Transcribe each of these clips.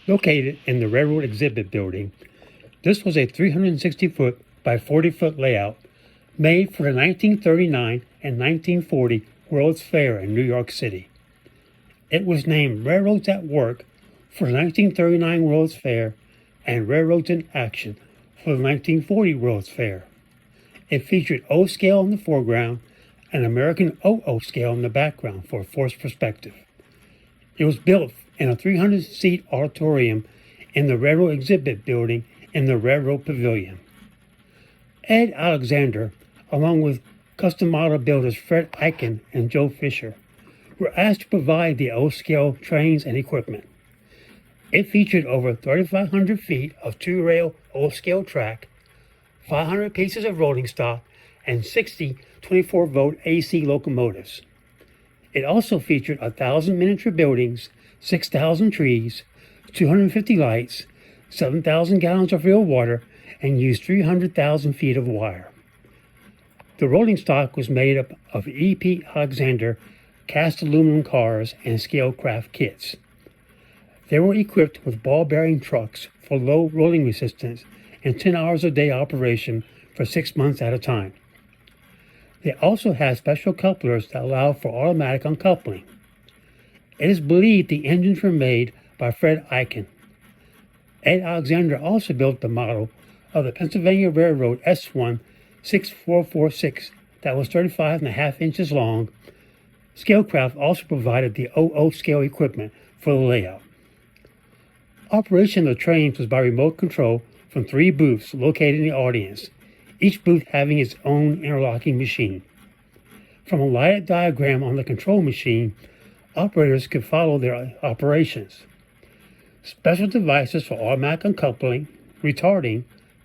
Located in the Railroad Exhibit Building, this was a 360-foot by 40-foot layout made for the 1939 and 1940 World's Fair in New York City. It was named Railroads at Work for the 1939 World's Fair and Railroads in Action for the 1940 World's Fair. It featured O scale in the foreground and American OO scale in the background for a forced perspective. It was built in a 300-seat auditorium in the Railroad Exhibit Building in the Railroad Pavilion. Ed Alexander, along with custom model builders Fred Eichen and Joe Fisher, were asked to provide the O-scale trains and equipment. It featured over 3,500 feet of two-rail O-scale track, 500 pieces of rolling stock, and 60 24-volt AC locomotives. It also featured 1,000 miniature buildings, 6,000 trees, 250 lights, 7,000 gallons of real water, and used 300,000 feet of wire. The rolling stock was made up of E.P. Alexander cast aluminum cars and scale craft kits. They were equipped with ball-bearing trucks for low rolling resistance and 10 hours a day operation for 6 months at a time. They also had special couplers that allowed for automatic uncoupling. It is believed the engines were made by Fred Eichen. Ed Alexander also built the model of the Pennsylvania Railroad S1 6446 that was 35.5 inches long. Scalecraft also provided the OO scale equipment for the layout. Operation of the trains was by remote control from 3 booths located in the audience, each booth having its own interlocking machine. From a lighted diagram on the control machine, operators could follow their operations. Special devices for automatic uncoupling, retarding,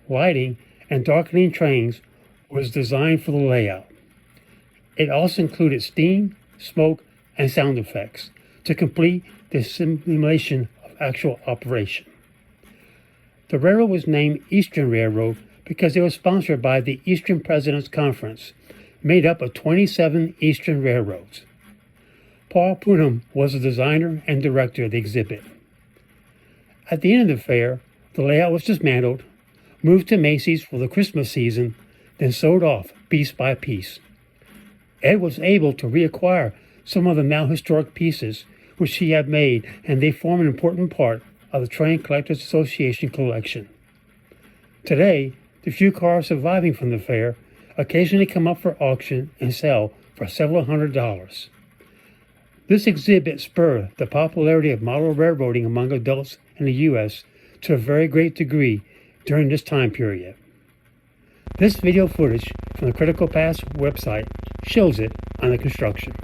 lighting, and darkening trains was designed for the layout. It also included steam, smoke, and sound effects to complete the simulation of actual operation. The railroad was named Eastern Railroad because it was sponsored by the Eastern President's Conference, made up of 27 Eastern railroads. Paul Poonham was the designer and director of the exhibit. At the end of the fair, the layout was dismantled, moved to Macy's for the Christmas season, then sold off piece by piece. Ed was able to reacquire some of the now historic pieces which he had made, and they form an important part of the Tinplate Collectors Association collection. Today, the few cars surviving from the fair occasionally come up for auction and sell for several $100s. This exhibit spurred the popularity of model railroading among adults in the U.S. to a very great degree during this time period. This video footage from the Critical Pass website shows it under construction.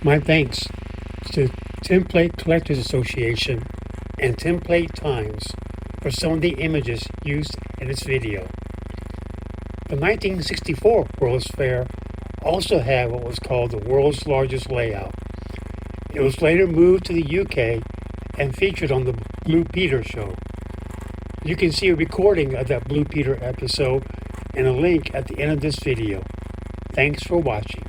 My thanks to Tinplate Collectors Association and Tinplate Times for some of the images used in this video. The 1964 World's Fair also had what was called the world's largest layout. It was later moved to the UK and featured on the Blue Peter show. You can see a recording of that Blue Peter episode and a link at the end of this video. Thanks for watching.